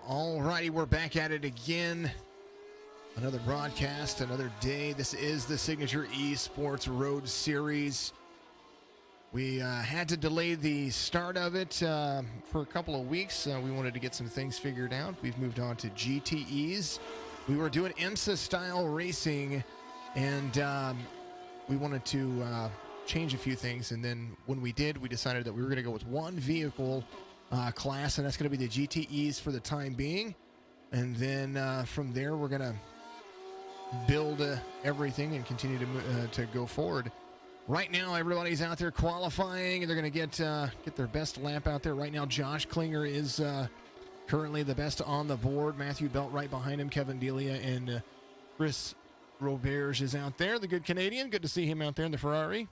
All righty, we're back at it again. Another broadcast, another day. This is the Signature Esports Road Series. We had to delay the start of it for a couple of weeks. We wanted to get some things figured out. We've moved on to GTEs. We were doing IMSA-style racing, and we wanted to change a few things. And then when we did, we decided that we were going to go with one vehicle class, and that's going to be the GTEs for the time being. And then from there, we're going to build everything and continue to go forward. Right now, everybody's out there qualifying, and they're going to get their best lap out there. Right now, Josh Klinger is currently the best on the board. Matthew Belt right behind him. Kevin Delia and Chris Roberge is out there, the good Canadian. Good to see him out there in the Ferrari.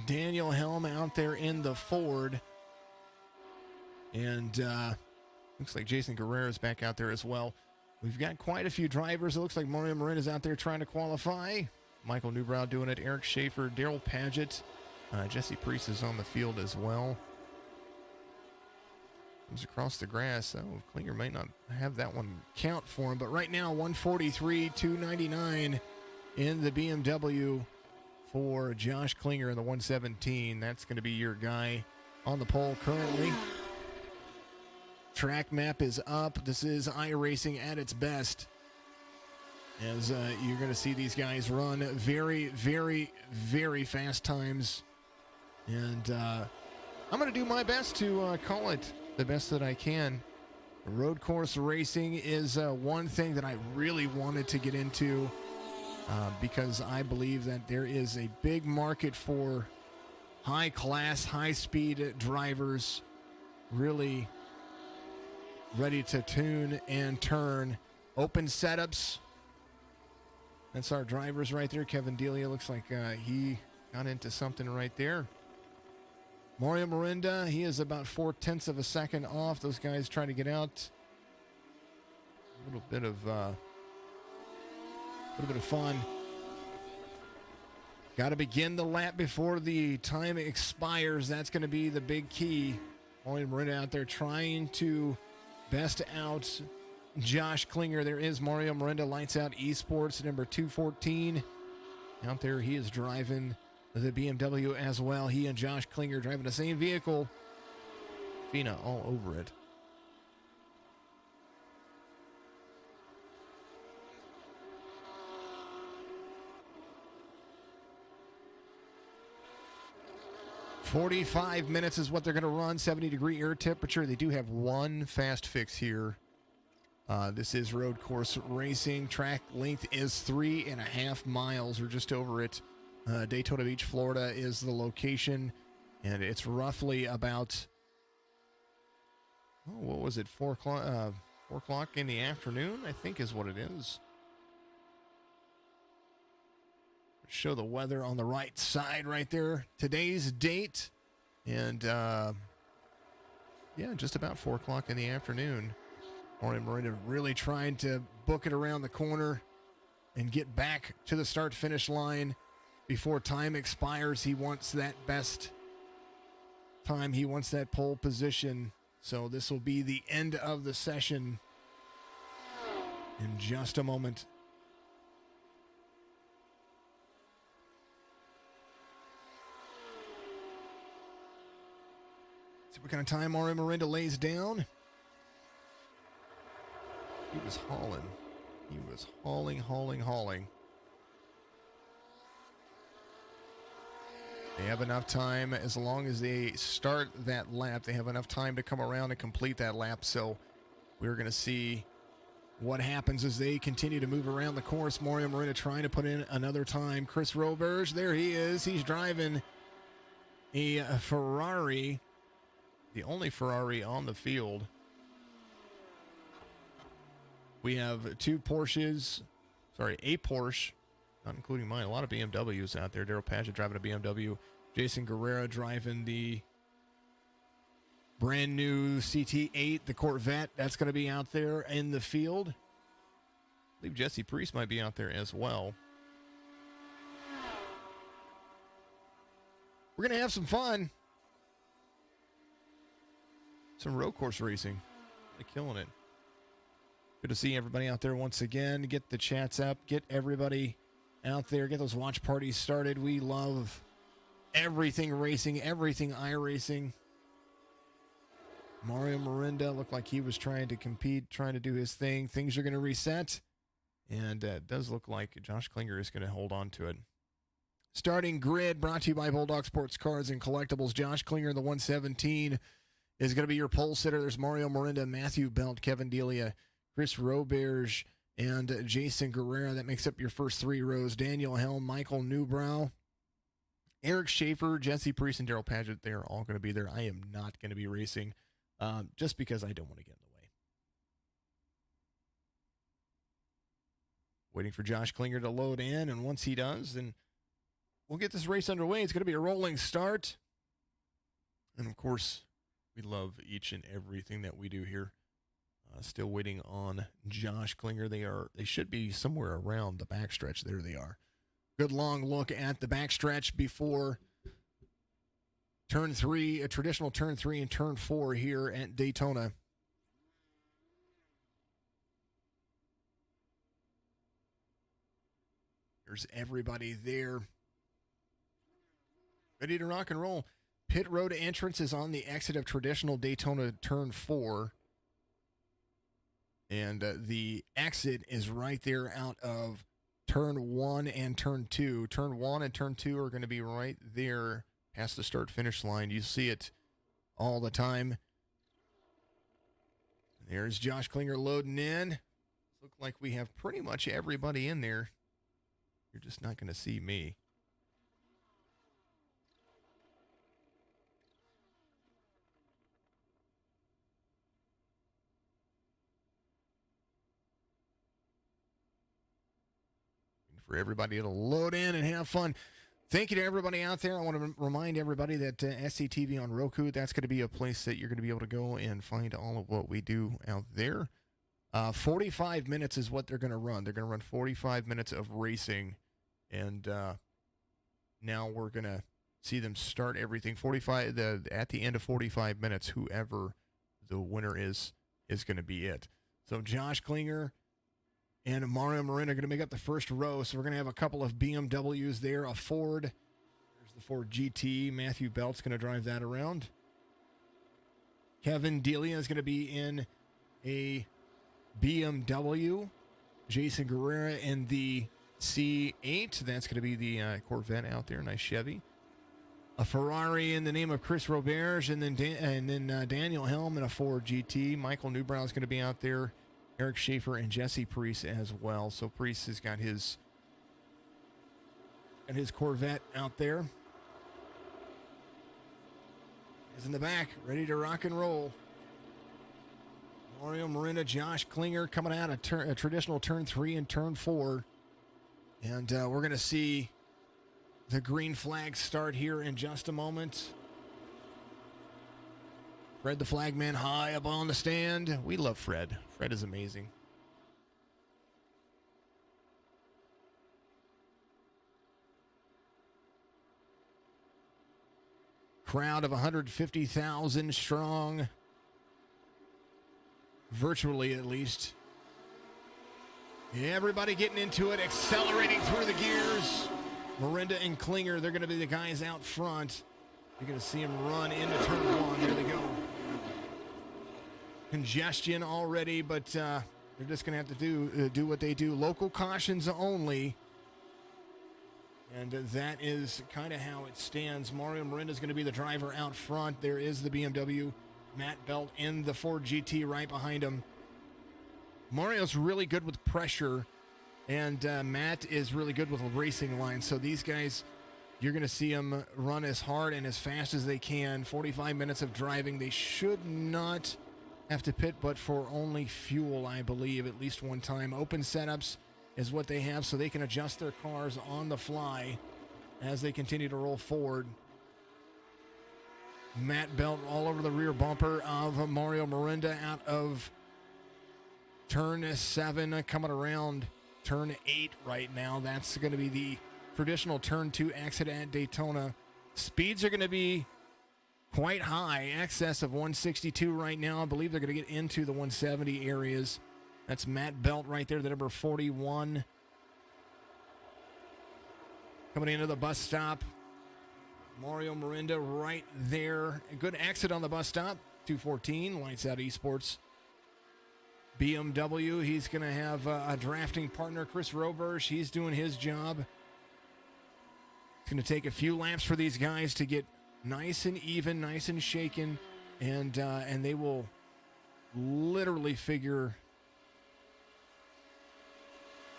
Daniel Helm out there in the Ford. And looks like Jason Guerrero is back out there as well. We've got quite a few drivers. It looks like Mario Marin is out there trying to qualify. Michael Newbrow doing it. Eric Schaefer, Daryl Paget. Jesse Priest is on the field as well. Comes across the grass. Oh, Klinger might not have that one count for him. But right now, 143, 299 in the BMW for Josh Klinger in the 117. That's going to be your guy on the pole currently. Track map is up. This is iRacing at its best. As you're going to see these guys run very, very, very fast times. And I'm going to do my best to call it the best that I can. Road course racing is one thing that I really wanted to get into because I believe that there is a big market for high-class, high-speed drivers really ready to tune and turn. Open setups. That's our drivers right there. Kevin Delia looks like he got into something right there. Mario Mirinda, he is about 0.4 of a second off. Those guys trying to get out. A little bit of fun. Got to begin the lap before the time expires. That's going to be the big key. Mario Mirinda out there trying to best out Josh Klinger. There is Mario Mirinda, Lights Out Esports, number 214. Out there, he is driving the BMW as well. He and Josh Klinger driving the same vehicle. FINA all over it. "45 minutes is what they're going to run. 70-degree air temperature. They do have one fast fix here. This is road course racing. Track length is 3.5 miles, or just over it. Daytona Beach, Florida is the location, and it's roughly about, what was it, 4 o'clock in the afternoon, I think is what it is. Show the weather on the right side right there. Today's date, and yeah, just about 4 o'clock in the afternoon. Mario Mirinda really trying to book it around the corner and get back to the start-finish line before time expires. He wants that best time. He wants that pole position. So this will be the end of the session in just a moment. See what kind of time Mario Mirinda lays down. He was hauling. He was hauling. They have enough time. As long as they start that lap, they have enough time to come around and complete that lap. So we're going to see what happens as they continue to move around the course. Mario Mirinda trying to put in another time. Chris Roberge, there he is. He's driving a Ferrari, the only Ferrari on the field. We have two Porsches, a Porsche, not including mine. A lot of BMWs out there. Daryl Paget driving a BMW. Jason Guerrero driving the brand new CT8, the Corvette. That's going to be out there in the field. I believe Jesse Priest might be out there as well. We're going to have some fun. Some road course racing. They're killing it. Good to see everybody out there once again. Get the chats up. Get everybody out there. Get those watch parties started. We love everything racing, everything iRacing. Mario Mirinda looked like he was trying to compete, trying to do his thing. Things are going to reset. And it does look like Josh Klinger is going to hold on to it. Starting grid brought to you by Bulldog Sports Cards and Collectibles. Josh Klinger, the 117, is going to be your pole sitter. There's Mario Mirinda, Matthew Belt, Kevin Delia, Chris Roberge, and Jason Guerrero. That makes up your first three rows. Daniel Helm, Michael Newbrow, Eric Schaefer, Jesse Priest, and Daryl Paget. They are all going to be there. I am not going to be racing just because I don't want to get in the way. Waiting for Josh Klinger to load in, and once he does, then we'll get this race underway. It's going to be a rolling start. And, of course, we love each and everything that we do here. Still waiting on Josh Klinger. They should be somewhere around the backstretch. There they are. Good long look at the backstretch before turn 3, a traditional turn 3 and turn 4 here at Daytona. There's everybody there. Ready to rock and roll. Pit road entrance is on the exit of traditional Daytona turn 4. And the exit is right there out of turn 1 and turn 2. Turn 1 and turn 2 are going to be right there past the start-finish line. You see it all the time. There's Josh Klinger loading in. Look like we have pretty much everybody in there. You're just not going to see me. For everybody to load in and have fun. Thank you to everybody out there. I want to remind everybody that SCTV on Roku, that's going to be a place that you're going to be able to go and find all of what we do out there. 45 minutes is what they're going to run. They're going to run 45 minutes of racing. And now we're going to see them start everything. At the end of 45 minutes, whoever the winner is going to be it. So Josh Klinger and Mario Mirinda are going to make up the first row. So we're going to have a couple of BMWs there, a Ford. There's the Ford GTE. Matthew Belt's going to drive that around. Kevin Delia is going to be in a BMW. Jason Guerrero in the C8. That's going to be the Corvette out there. Nice Chevy. A Ferrari in the name of Chris Roberge. And then Daniel Helm in a Ford GT. Michael Newbrow is going to be out there. Eric Schaefer and Jesse Priest as well. So Priest has got his Corvette out there. He's in the back, ready to rock and roll. Mario Mirinda, Josh Klinger coming out of a traditional turn 3 and turn 4. And we're going to see the green flag start here in just a moment. Fred the Flagman high up on the stand. We love Fred. Fred is amazing. Crowd of 150,000 strong. Virtually, at least. Everybody getting into it, accelerating through the gears. Mirinda and Klinger, they're going to be the guys out front. You're going to see them run into turn 1. There they go. Congestion already, but they're just going to have to do what they do. Local cautions only. And that is kind of how it stands. Mario Mirinda is going to be the driver out front. There is the BMW. Matt Belt in the Ford GT right behind him. Mario's really good with pressure, and Matt is really good with racing lines. So these guys, you're going to see them run as hard and as fast as they can. 45 minutes of driving. They should not have to pit, but for only fuel, I believe, at least one time. Open setups is what they have, so they can adjust their cars on the fly as they continue to roll forward. Matt Belt all over the rear bumper of Mario Mirinda out of turn 7, coming around turn 8 right now. That's going to be the traditional turn 2 exit at Daytona. Speeds are going to be quite high, excess of 162 right now. I believe they're going to get into the 170 areas. That's Matt Belt right there, the number 41. Coming into the bus stop. Mario Miranda right there. A good exit on the bus stop. 214, Lights Out Esports. BMW, he's going to have a drafting partner, Chris Roberge. He's doing his job. It's going to take a few laps for these guys to get nice and even, nice and shaken, and they will literally figure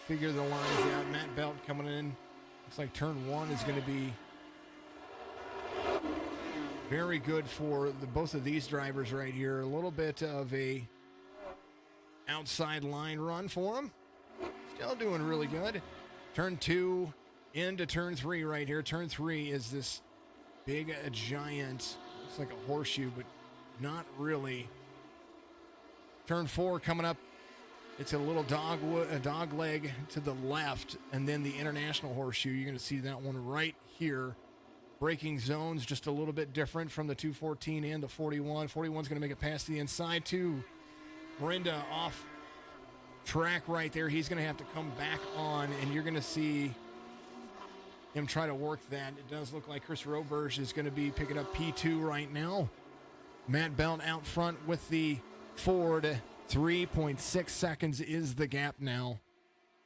the lines out. Matt Belt coming in. Looks like turn 1 is going to be very good for both of these drivers right here. A little bit of a outside line run for them. Still doing really good. Turn 2 into turn 3 right here. Turn 3 is this big, giant, looks like a horseshoe, but not really. Turn 4 coming up. It's a little dog leg to the left, and then the international horseshoe. You're going to see that one right here. Braking zones just a little bit different from the 214 and the 41. 41's going to make it past the inside to Brenda off track right there. He's going to have to come back on, and you're going to see him try to work that. It does look like Chris Roberge is going to be picking up P2 right now. Matt Belt out front with the Ford. 3.6 seconds is the gap now,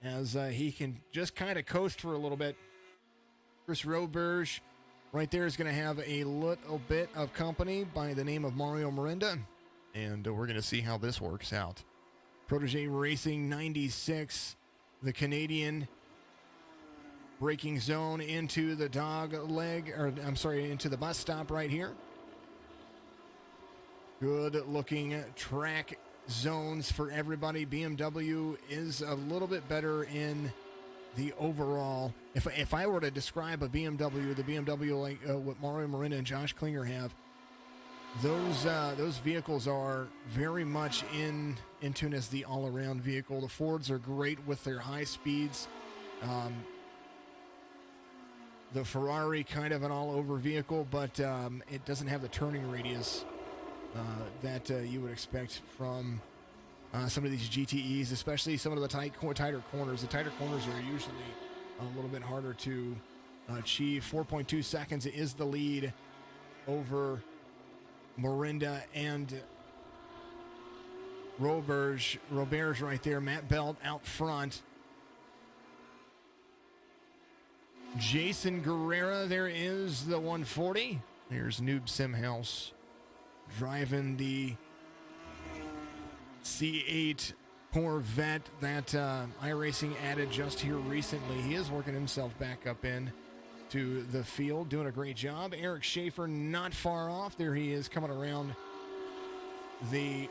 as he can just kind of coast for a little bit. Chris Roberge right there is going to have a little bit of company by the name of Mario Miranda, and we're going to see how this works out. Protege Racing 96, the Canadian, braking zone into the into the bus stop right here. Good looking track zones for everybody. BMW is a little bit better in the overall. If I were to describe the BMW like what Mario Miranda and Josh Klinger have, those vehicles are very much in tune as the all-around vehicle. The Fords are great with their high speeds. The Ferrari kind of an all-over vehicle, but it doesn't have the turning radius that you would expect from some of these GTEs, especially some of the tighter corners. The tighter corners are usually a little bit harder to achieve. 4.2 seconds is the lead over Miranda and Roberge right there. Matt Belt out front. Jason Guerrera, there is the 140. There's Noob Simhouse driving the C8 Corvette that iRacing added just here recently. He is working himself back up in to the field, doing a great job. Eric Schaefer not far off. There he is coming around the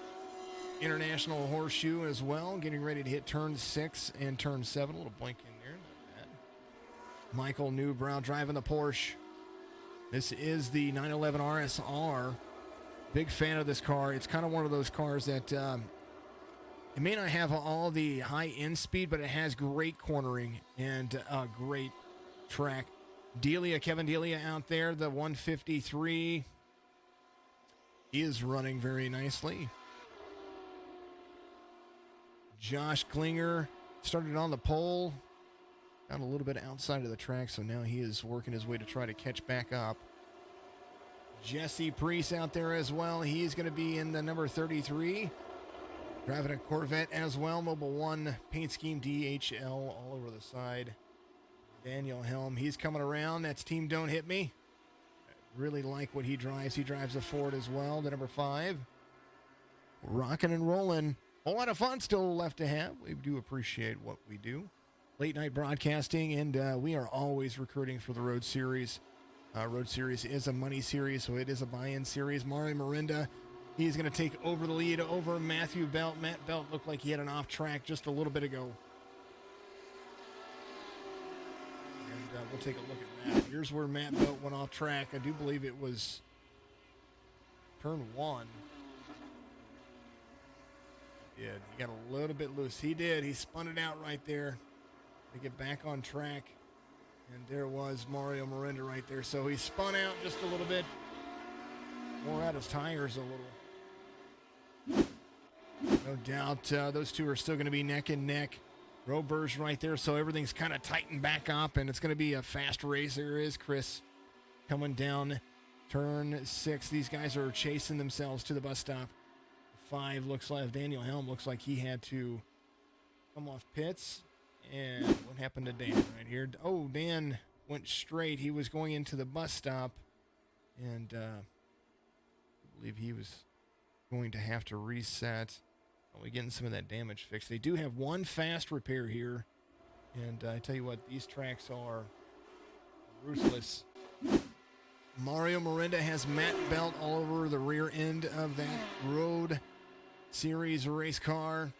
international horseshoe as well, getting ready to hit turn 6 and turn 7. A little blink in there. Not bad. Michael Newbrow driving the Porsche. This is the 911 RSR. Big fan of this car. It's kind of one of those cars that it may not have all the high end speed, but it has great cornering and great track. Kevin Delia out there, the 153 is running very nicely. Josh Klinger started on the pole, got a little bit outside of the track, so now he is working his way to try to catch back up. Jesse Priest out there as well. He's going to be in the number 33. Driving a Corvette as well. Mobile 1 paint scheme DHL all over the side. Daniel Helm, he's coming around. That's Team Don't Hit Me. I really like what he drives. He drives a Ford as well, the number 5. Rocking and rolling. A lot of fun still left to have. We do appreciate what we do. Late night broadcasting, and we are always recruiting for the Road Series. Road Series is a money series, so it is a buy-in series. Mario Miranda, he's going to take over the lead over Matthew Belt. Matt Belt looked like he had an off track just a little bit ago. And we'll take a look at that. Here's where Matt Belt went off track. I do believe it was turn 1. He did. He got a little bit loose. He did. He spun it out right there to get back on track. And there was Mario Miranda right there. So he spun out just a little bit. wore out his tires a little. No doubt those two are still going to be neck and neck. Robert's right there, so everything's kind of tightened back up, and it's going to be a fast race. There is Chris coming down turn 6. These guys are chasing themselves to the bus stop. 5 looks like Daniel Helm looks like he had to come off pits. And what happened to Dan right here? Oh, Dan went straight. He was going into the bus stop, and I believe he was going to have to reset. We're getting some of that damage fixed. They do have one fast repair here, and I tell you what, these tracks are ruthless. Mario Miranda has Matt Belt all over the rear end of that Road Series race car.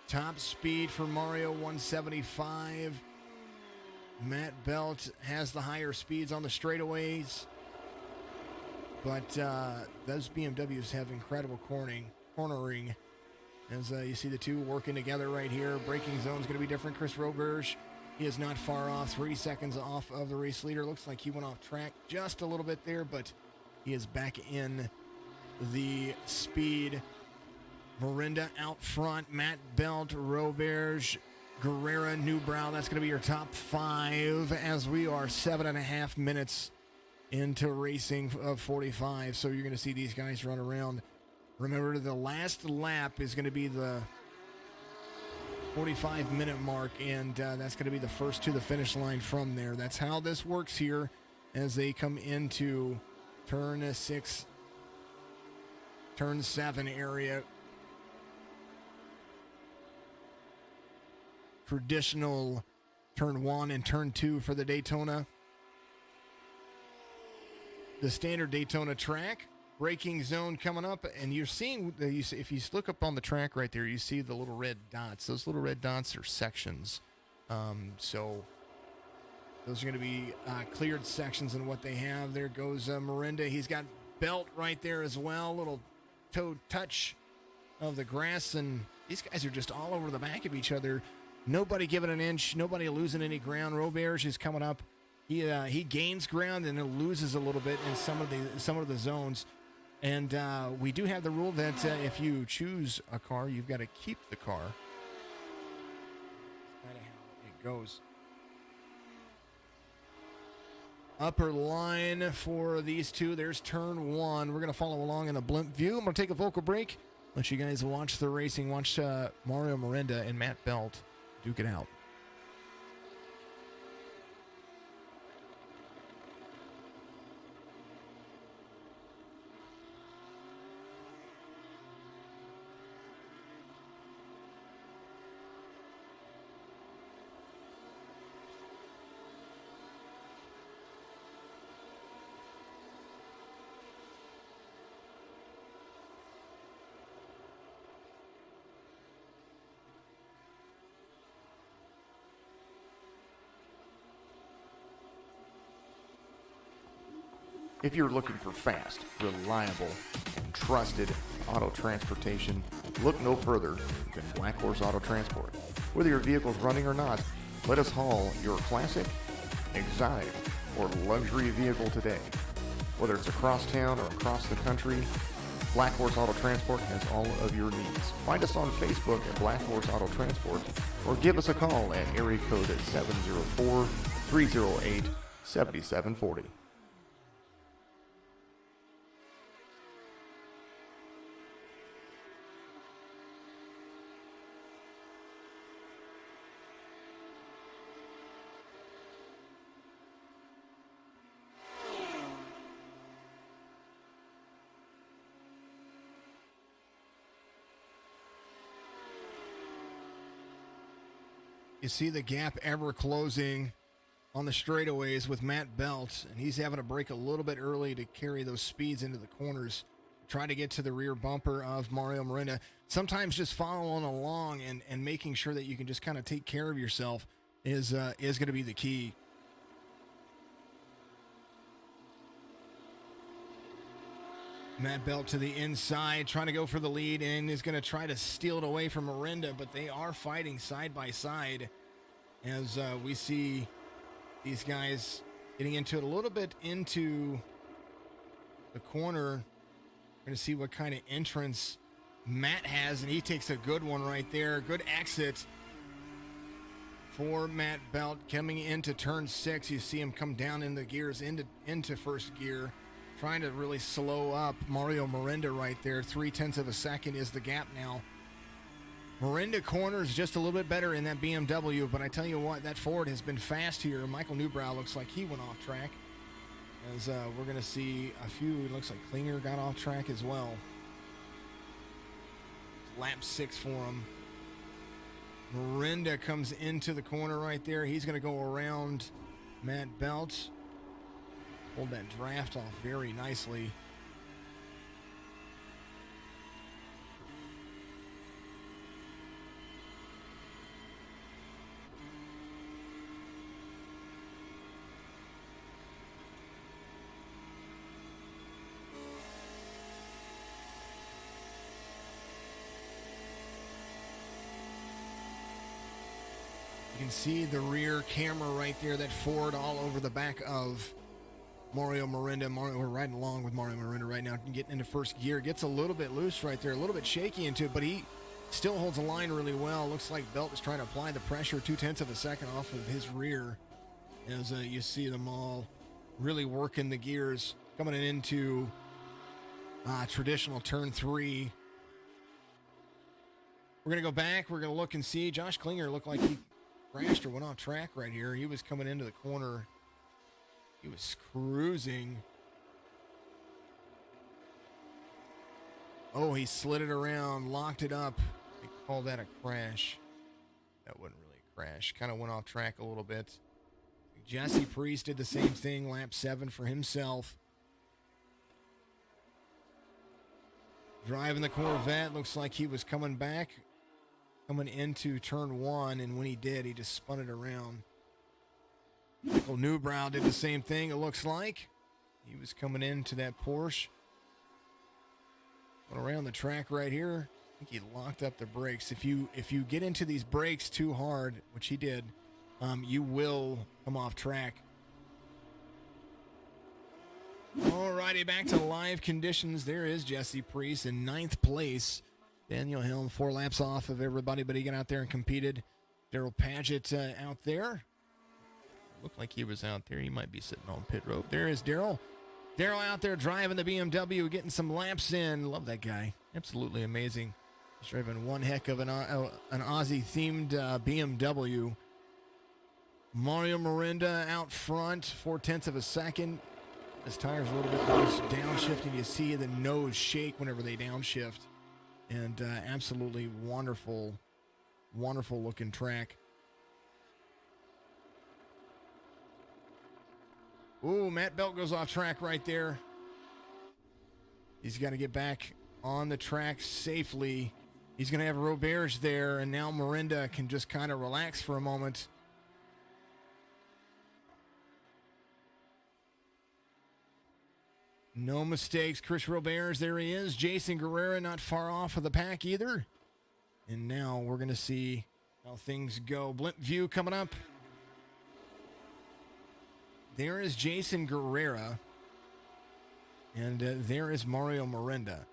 Top speed for Mario, 175. Matt Belt has the higher speeds on the straightaways, but those BMWs have incredible cornering. As you see the two working together right here. Braking zone is going to be different. Chris Roberge, he is not far off, 3 seconds off of the race leader. Looks like he went off track just a little bit there, but he is back in the speed. Miranda out front, Matt Belt, Roberge, Guerrera, Newbrow. That's going to be your top 5 as we are 7.5 minutes into racing of 45. So you're going to see these guys run around. Remember, the last lap is going to be the 45-minute mark, and that's going to be the first to the finish line from there. That's how this works here as they come into turn 6, turn 7 area. Traditional turn 1 and turn 2 for the Daytona. The standard Daytona track. Braking zone coming up, and you're seeing, if you look up on the track right there, you see the little red dots. Those little red dots are sections. So those are going to be cleared sections in what they have. There goes Miranda. He's got Belt right there as well. Little toe touch of the grass, and these guys are just all over the back of each other. Nobody giving an inch. Nobody losing any ground. Roberge is coming up. He gains ground and it loses a little bit in some of the zones. And we do have the rule that if you choose a car, you've got to keep the car. That's kind of how it goes. Upper line for these two. There's turn 1. We're going to follow along in a blimp view. I'm going to take a vocal break. Let you guys watch the racing. Watch Mario Miranda and Matt Belt duke it out. If you're looking for fast, reliable, and trusted auto transportation, look no further than Black Horse Auto Transport. Whether your vehicle's running or not, let us haul your classic, exotic, or luxury vehicle today. Whether it's across town or across the country, Black Horse Auto Transport has all of your needs. Find us on Facebook at Black Horse Auto Transport or give us a call at area code 704-308-7740. You see the gap ever closing on the straightaways with Matt Belt, and he's having to brake a little bit early to carry those speeds into the corners, try to get to the rear bumper of Mario Miranda. Sometimes just following along and making sure that you can just kind of take care of yourself is going to be the key. Matt Belt to the inside, trying to go for the lead, and is going to try to steal it away from Miranda, but they are fighting side by side as we see these guys getting into it a little bit into the corner. We're going to see what kind of entrance Matt has, and he takes a good one right there. Good exit for Matt Belt coming into turn 6. You see him come down in the gears into first gear, trying to really slow up Mario Miranda right there. 0.3 of a second is the gap now. Miranda corners just a little bit better in that BMW, but I tell you what, that Ford has been fast here. Michael Newbrow looks like he went off track. As we're going to see a few, it looks like Klinger got off track as well. Lap 6 for him. Miranda comes into the corner right there. He's going to go around Matt Belt. Hold that draft off very nicely. You can see the rear camera right there, that Ford all over the back of Mario Miranda. We're riding along with Mario Miranda right now, getting into first gear. Gets a little bit loose right there, a little bit shaky into it, but he still holds the line really well. Looks like Belt is trying to apply the pressure. 0.2 of a second off of his rear as you see them all really working the gears. Coming into traditional turn 3. We're going to go back. We're going to look and see. Josh Klinger looked like he crashed or went off track right here. He was coming into the corner. He was cruising. Oh, he slid it around, locked it up. They call that a crash. That wasn't really a crash. Kind of went off track a little bit. Jesse Priest did the same thing, lap 7 for himself. Driving the Corvette, looks like he was coming back, coming into turn 1, and when he did, he just spun it around. Michael Newbrow did the same thing, it looks like. He was coming into that Porsche. Went around the track right here. I think he locked up the brakes. If you get into these brakes too hard, which he did, you will come off track. Alrighty, back to live conditions. There is Jesse Priest in 9th place. Daniel Helm 4 laps off of everybody, but he got out there and competed. Daryl Paget out there. Looked like he was out there. He might be sitting on pit road. There is Daryl. Daryl out there driving the BMW, getting some laps in. Love that guy. Absolutely amazing. He's driving one heck of an Aussie-themed BMW. Mario Miranda out front, 0.4 of a second. His tire's a little bit loose, downshifting. You see the nose shake whenever they downshift. And absolutely wonderful, wonderful looking track. Ooh, Matt Belt goes off track right there. He's got to get back on the track safely. He's going to have Roberge there, and now Miranda can just kind of relax for a moment. No mistakes. Chris Roberge, there he is. Jason Guerrera not far off of the pack either. And now we're going to see how things go. Blimp view coming up. There is Jason Guerrera. And there is Mario Miranda.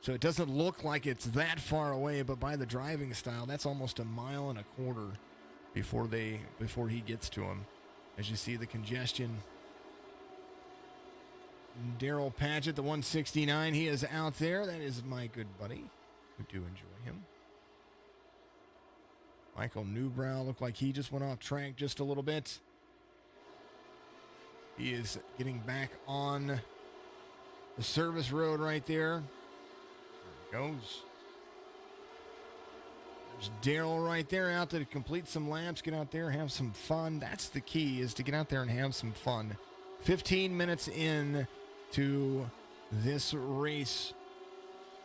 So it doesn't look like it's that far away, but by the driving style, that's almost 1.25 miles before he gets to him. As you see the congestion. Daryl Paget, the 169, he is out there. That is my good buddy. We do enjoy him. Michael Newbrow looked like he just went off track just a little bit. He is getting back on the service road right there. There he goes. There's Daryl right there out there to complete some laps, get out there, have some fun. That's the key, is to get out there and have some fun. 15 minutes in to this race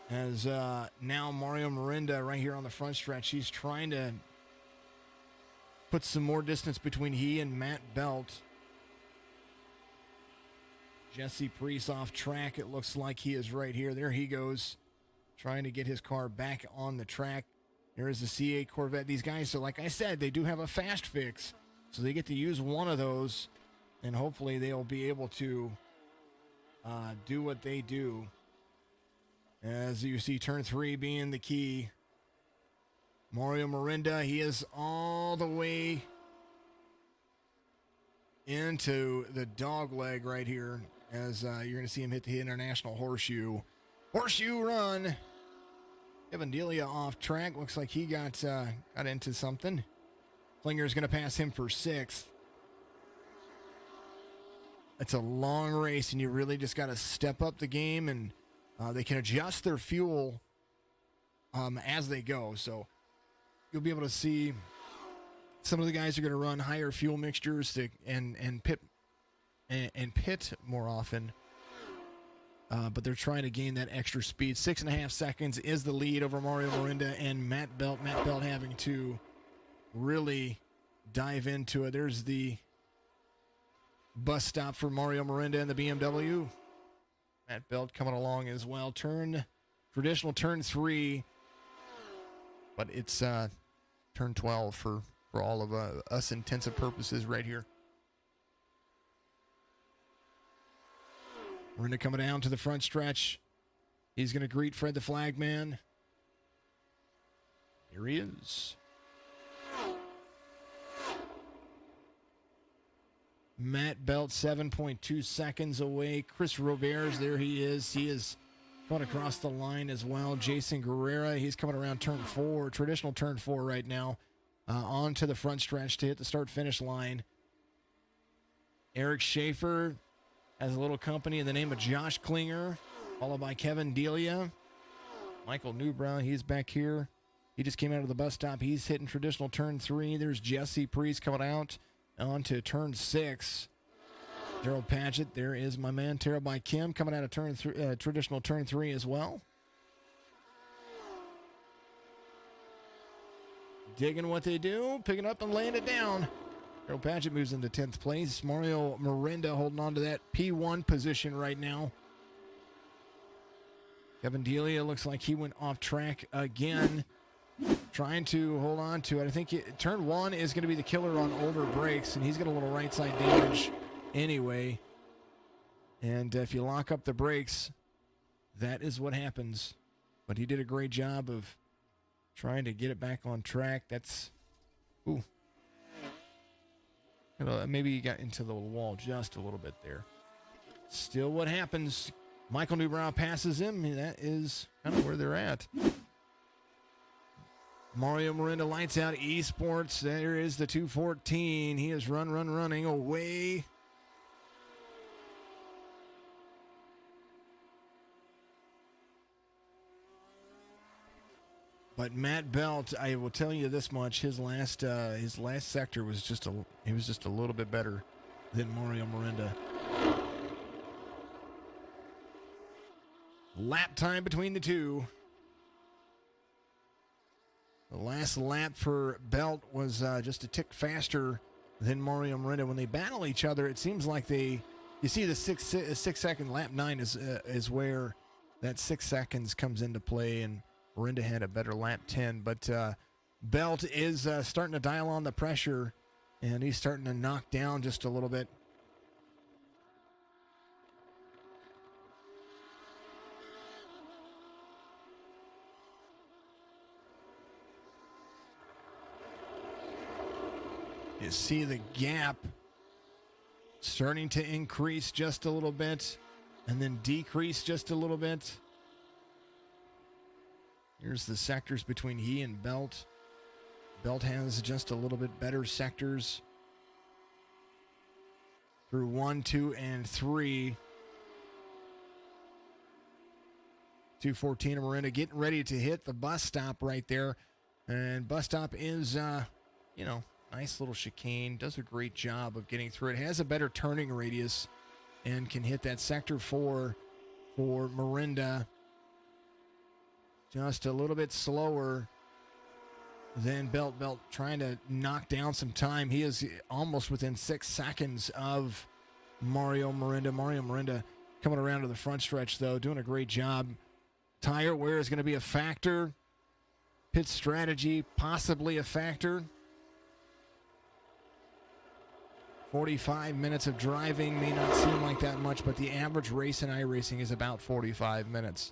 as now Mario Miranda right here on the front stretch. He's trying to put some more distance between he and Matt Belt. Jesse Priest off track. It looks like he is right here. There he goes, trying to get his car back on the track. There is the C8 Corvette. These guys, so like I said, they do have a fast fix, so they get to use one of those, and hopefully they'll be able to do what they do. As you see, turn 3 being the key. Mario Mirinda, he is all the way into the dog leg right here, as you're going to see him hit the international horseshoe. Horseshoe run. Kevin Delia off track. Looks like he got into something. Klinger's going to pass him for 6th. It's a long race, and you really just got to step up the game, and they can adjust their fuel as they go. So you'll be able to see some of the guys are going to run higher fuel mixtures and pit more often. But they're trying to gain that extra speed. 6.5 seconds is the lead over Mario Mirinda and Matt Belt. Matt Belt having to really dive into it. There's the bus stop for Mario Mirinda and the BMW. Matt Belt coming along as well. Traditional turn 3, but it's turn 12 for all of us intensive purposes right here. Mirinda coming down to the front stretch. He's going to greet Fred the Flagman. Here he is. Matt Belt 7.2 seconds away. Chris Roberts, there he is. He is going across the line as well. Jason Guerrera, he's coming around turn 4, traditional turn 4 right now, onto the front stretch to hit the start-finish line. Eric Schaefer has a little company in the name of Josh Klinger, followed by Kevin Delia. Michael Newbrow, he's back here. He just came out of the bus stop. He's hitting traditional turn 3. There's Jesse Priest coming out onto turn 6. Daryl Patchett, there is my man Tara by Kim coming out of traditional turn 3 as well. Digging what they do, picking up and laying it down. Daryl Patchett moves into 10th place. Mario Mirinda holding on to that P1 position right now. Kevin Delia looks like he went off track again, trying to hold on to it. I think turn 1 is going to be the killer on older brakes, and he's got a little right side damage anyway. And if you lock up the brakes, that is what happens. But he did a great job of trying to get it back on track. That's, ooh. Maybe he got into the wall just a little bit there. Still what happens. Michael Newbrow passes him. That is kind of where they're at. Mario Mirinda lights out Esports. There is the 214. He is running away. But Matt Belt, I will tell you this much: his last sector was just a little bit better than Mario Mirinda. Lap time between the two. The last lap for Belt was just a tick faster than Mario Mirinda. When they battle each other, it seems like you see the 6 second lap 9 is where that 6 seconds comes into play, and Mirinda had a better lap 10, but Belt is starting to dial on the pressure, and he's starting to knock down just a little bit. You see the gap starting to increase just a little bit and then decrease just a little bit. Here's the sectors between he and Belt. Belt has just a little bit better sectors through 1, 2, and 3. 214 and Mirinda getting ready to hit the bus stop right there. And bus stop is, nice little chicane. Does a great job of getting through it. Has a better turning radius and can hit that sector 4 for Mirinda. Just a little bit slower than Belt. Belt trying to knock down some time. He is almost within 6 seconds of Mario Mirinda. Mario Mirinda coming around to the front stretch, though, doing a great job. Tire wear is going to be a factor. Pit strategy, possibly a factor. 45 minutes of driving may not seem like that much, but the average race in iRacing is about 45 minutes.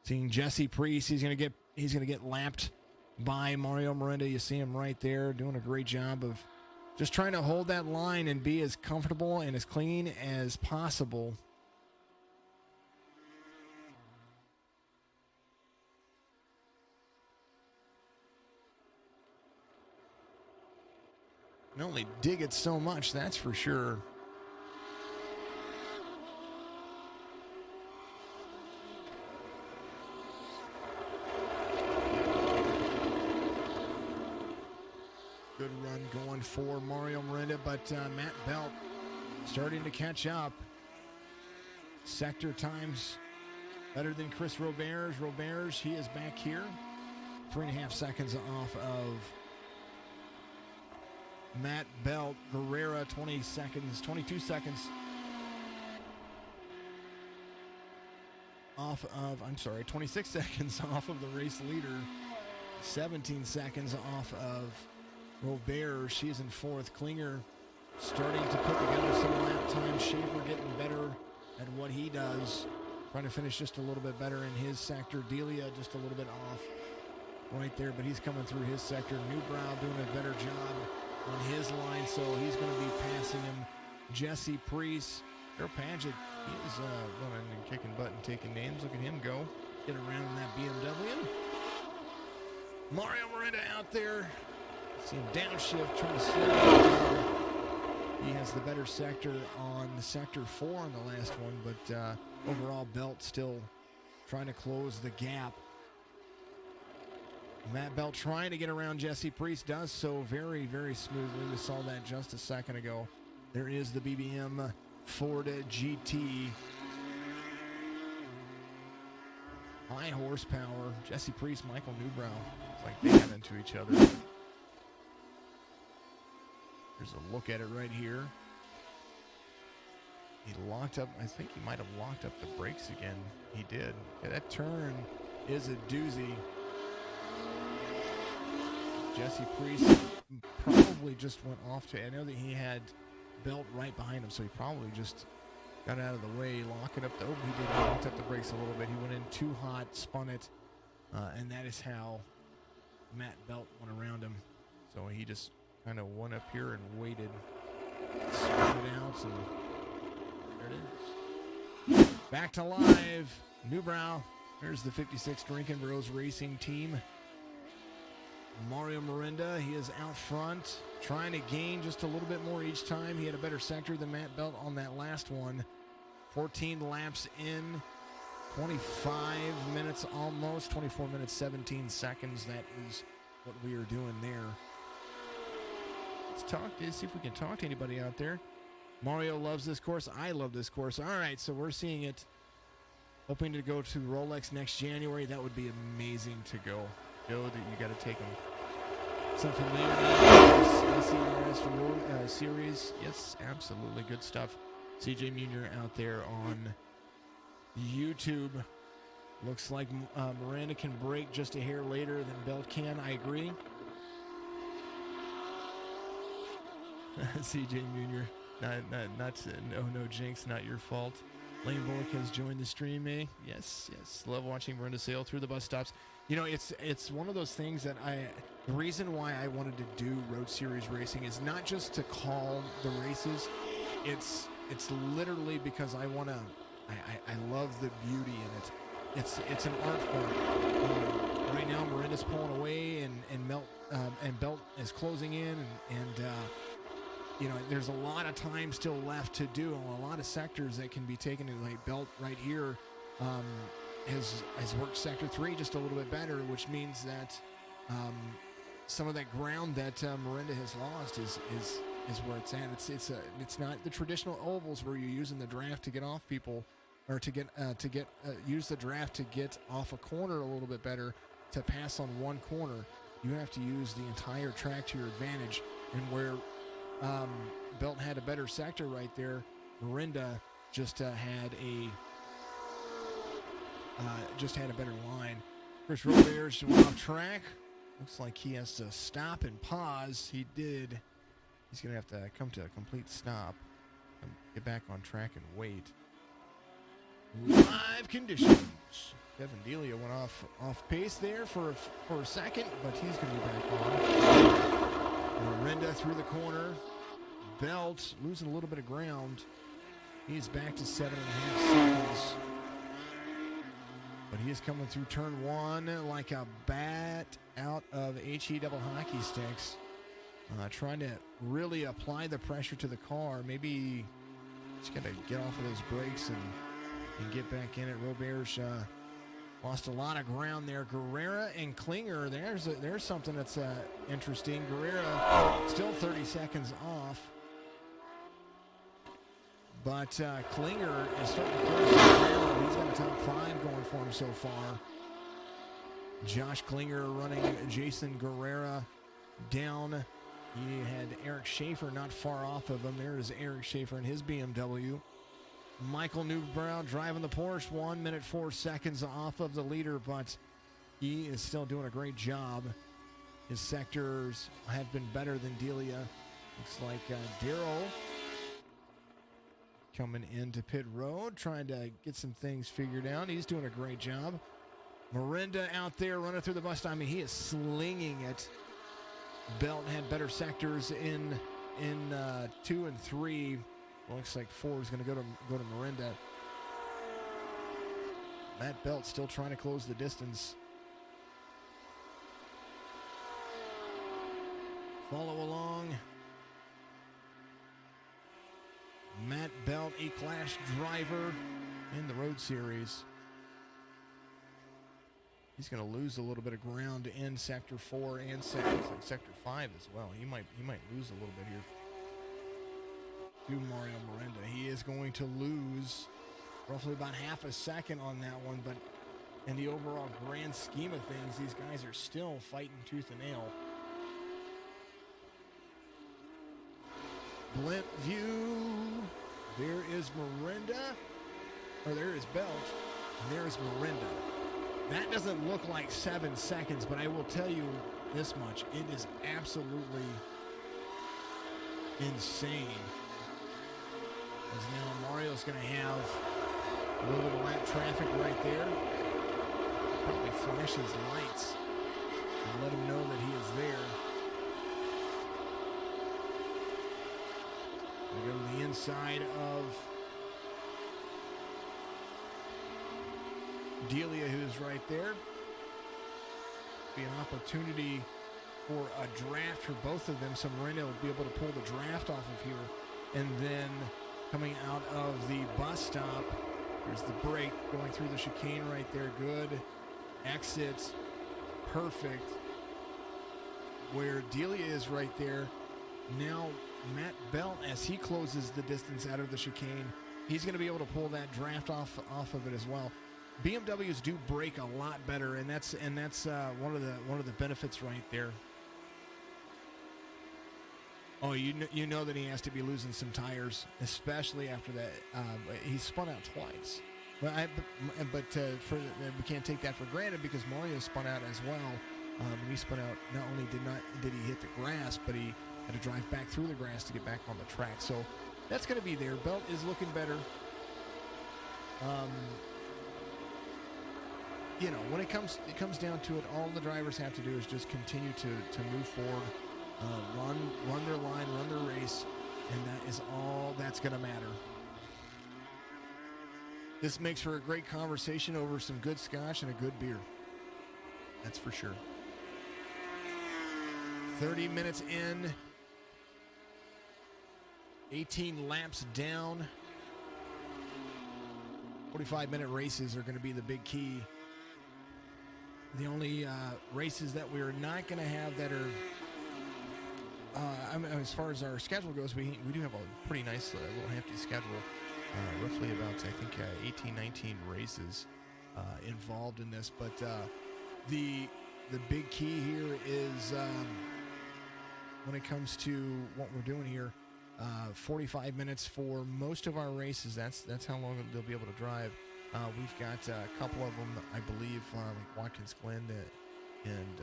Seeing Jesse Priest, he's gonna get lapped by Mario Miranda. You see him right there doing a great job of just trying to hold that line and be as comfortable and as clean as possible. Can only dig it so much, that's for sure. Good run going for Mario Miranda, but Matt Belt starting to catch up. Sector times better than Chris Roberts. Roberts, he is back here. 3.5 seconds off of Matt Belt. Guerrera, 22 seconds off of, 26 seconds off of the race leader. 17 seconds off of Robert. She's in fourth. Klinger starting to put together some lap time. Schaefer getting better at what he does. Trying to finish just a little bit better in his sector. Delia just a little bit off right there, but he's coming through his sector. Newbrow doing a better job on his line, so he's going to be passing him. Jesse Priest, Joe Paget, he is running and kicking butt and taking names. Look at him go. Get around in that BMW. Mario Miranda out there. See him downshift, trying to slow down. He has the better sector on the sector 4 on the last one, but overall Belt still trying to close the gap. Matt Belt trying to get around Jesse Priest, does so very, very smoothly. We saw that just a second ago. There is the BBM Ford GT. High horsepower. Jesse Priest, Michael Newbrow. It's like they got into each other. Here's a look at it right here. He locked up, I think he might have locked up the brakes again. He did. Yeah, that turn is a doozy. Jesse Priest probably just went off to, I know that he had Belt right behind him, so he probably just got out of the way, locking up the, oh, he did, he locked up the brakes a little bit. He went in too hot, spun it, and that is how Matt Belt went around him. So he just kind of went up here and waited, spun it out, and there it is. Back to live. Newbrow. There's the 56 Drinking Bros Racing team. Mario Miranda, he is out front, trying to gain just a little bit more each time. He had a better sector than Matt Belt on that last one. 14 laps in, 25 minutes almost, 24 minutes, 17 seconds. That is what we are doing there. Let's see if we can talk to anybody out there. Mario loves this course. I love this course. All right, so we're seeing it. Hoping to go to Rolex next January. That would be amazing to go. That you got to take them. Some familiarity with SERS series. Yes, absolutely good stuff. CJ Munier out there on YouTube. Looks like Miranda can break just a hair later than Belt can. I agree. CJ Munier, no jinx, not your fault. Lane Bullock has joined the stream, eh? Yes. Love watching Miranda sail through the bus stops. You know, it's one of those things that the reason why I wanted to do Road Series racing is not just to call the races. It's literally because I love the beauty in it. It's an art form. Right now, Miranda's pulling away, and Belt is closing in, and you know, there's a lot of time still left to do, and a lot of sectors that can be taken in. Like Belt right here has worked sector 3 just a little bit better, which means that some of that ground that Miranda has lost is where it's at. It's not the traditional ovals where you're using the draft to get off people, or to use the draft to get off a corner a little bit better, to pass on one corner. You have to use the entire track to your advantage, and where Belt had a better sector right there, Miranda just had a better line. Chris Roberts went off track. Looks like he has to stop and pause. He did. He's going to have to come to a complete stop and get back on track and wait. Live conditions. Devin Delia went off pace there for a second, but he's going to be back on. Miranda through the corner. Belt losing a little bit of ground. He's back to 7.5 seconds. But he is coming through turn 1 like a bat out of HE double hockey sticks. Trying to really apply the pressure to the car. Maybe just got to get off of those brakes and get back in it. Robert's lost a lot of ground there. Guerrera and Klinger, there's something that's interesting. Guerrera still 30 seconds off. But Klinger is starting to close the Guerrera. He's got a top 5 going for him so far. Josh Klinger running Jason Guerrera down. He had Eric Schaefer not far off of him. There is Eric Schaefer in his BMW. Michael Newbrow driving the Porsche, 1 minute 4 seconds off of the leader, but he is still doing a great job. His sectors have been better than Delia. Looks like Darrell coming into pit road, trying to get some things figured out. He's doing a great job. Miranda out there running through the bus stop. I mean, he is slinging it. Belt had better sectors in 2 and 3. Looks like 4 is going to go to Miranda. Matt Belt still trying to close the distance. Follow along. Matt Belt, E-Class driver in the Road Series. He's going to lose a little bit of ground in Sector 4 and Sector 5 as well. He might lose a little bit here to Mario Miranda. He is going to lose roughly about half a second on that one, but in the overall grand scheme of things, these guys are still fighting tooth and nail. Blimp view. There is Miranda, or there is Belt, and there is Miranda. That doesn't look like 7 seconds, but I will tell you this much. It is absolutely insane. As now Mario's going to have a little bit of lap traffic right there. Probably flash his lights and let him know that he is there. We go to the inside of Delia, who's right there. Be an opportunity for a draft for both of them. So Miranda will be able to pull the draft off of here. And then coming out of the bus stop, there's the break going through the chicane right there. Good. Exit. Perfect. Where Delia is right there. Now Matt Belt, as he closes the distance out of the chicane, he's going to be able to pull that draft off of it as well. BMWs do brake a lot better, and that's one of the benefits right there. Oh, you know that he has to be losing some tires, especially after that. He spun out twice, but we can't take that for granted because Mario spun out as well. And he spun out. Not only did he hit the grass, but he had to drive back through the grass to get back on the track. So that's going to be there. Belt is looking better. When it comes down to it, all the drivers have to do is just continue to move forward, run their line, run their race, and that is all that's going to matter. This makes for a great conversation over some good scotch and a good beer. That's for sure. 30 minutes in, 18 laps down. 45-minute races are going to be the big key. The only races that we're not going to have that are, as far as our schedule goes, we do have a pretty nice little hefty schedule. Roughly about, I think, 18, 19 races involved in this. But the big key here is when it comes to what we're doing here, 45 minutes for most of our races. That's how long they'll be able to drive. We've got a couple of them, I believe, like Watkins Glen and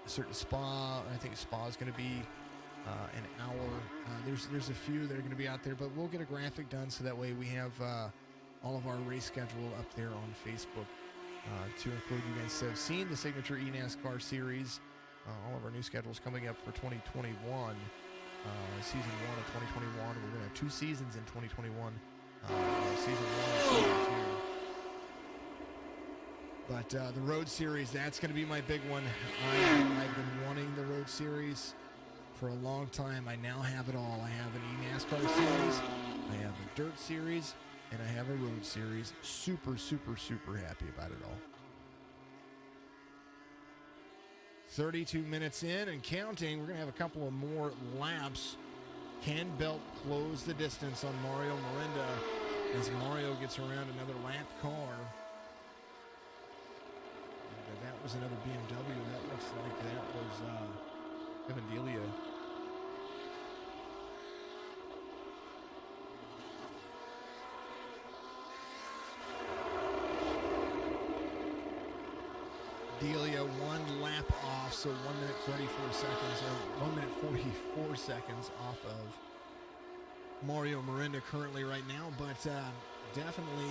a certain spa. I think spa is going to be an hour. There's a few that are going to be out there, but we'll get a graphic done so that way we have all of our race schedule up there on Facebook to include. You guys have seen the Signature NASCAR Series. All of our new schedules coming up for 2021. Season 1 of 2021. We're going to have 2 seasons in 2021. Season 1 and Season 2. But the Road Series, that's going to be my big one. I've been wanting the Road Series for a long time. I now have it all. I have an eNASCAR Series, I have a Dirt Series, and I have a Road Series. Super, super, super happy about it all. 32 minutes in and counting. We're going to have a couple of more laps. Can Belt close the distance on Mario Miranda as Mario gets around another lap car? And that was another BMW. That looks like that was Evan Delia. Delia 1 lap off, so 1 minute 34 seconds, or 1 minute 44 seconds off of Mario Miranda currently right now, but definitely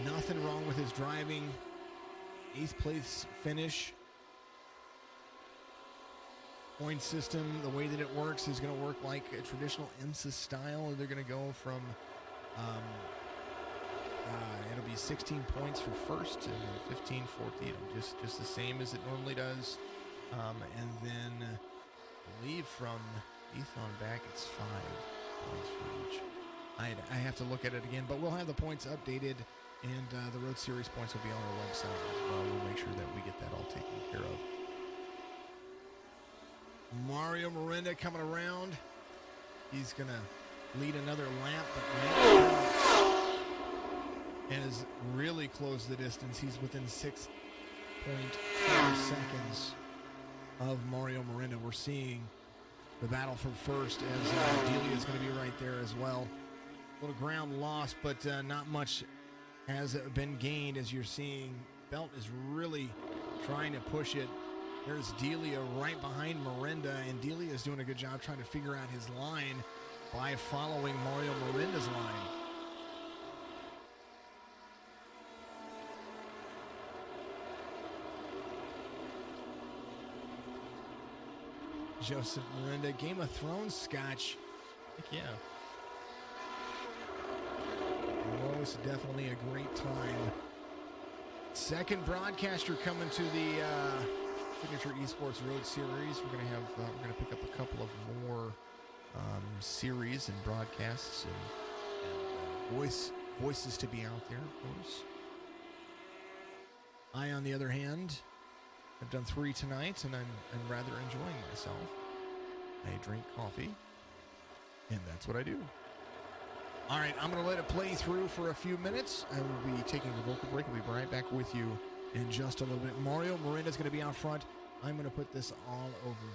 nothing wrong with his driving. 8th place finish. Point system, the way that it works is going to work like a traditional IMSA style. They're going to go from it'll be 16 points for first and then 15 for just the same as it normally does. And then I believe from 8th on back it's 5 points for each. I have to look at it again, but we'll have the points updated, and the Road Series points will be on our website as well. We'll make sure that we get that all taken care of. Mario Miranda coming around. He's going to lead another lap, but has really closed the distance. He's within 6.4 seconds of Mario Miranda. We're seeing the battle for first as Delia is going to be right there as well. A little ground lost, but not much has been gained, as you're seeing. Belt is really trying to push it. There's Delia right behind Miranda, and Delia is doing a good job trying to figure out his line by following Mario Miranda's line. Joseph Miranda, Game of Thrones scotch. Heck yeah. Most definitely a great time. Second broadcaster coming to the Signature Esports Road Series. We're gonna pick up a couple of more series and broadcasts and voices to be out there, of course. I, on the other hand, I've done 3 tonight, and I'm rather enjoying myself. I drink coffee, and that's what I do. All right, I'm going to let it play through for a few minutes. I will be taking a vocal break. I'll be right back with you in just a little bit. Mario Miranda's going to be out front. I'm going to put this all over.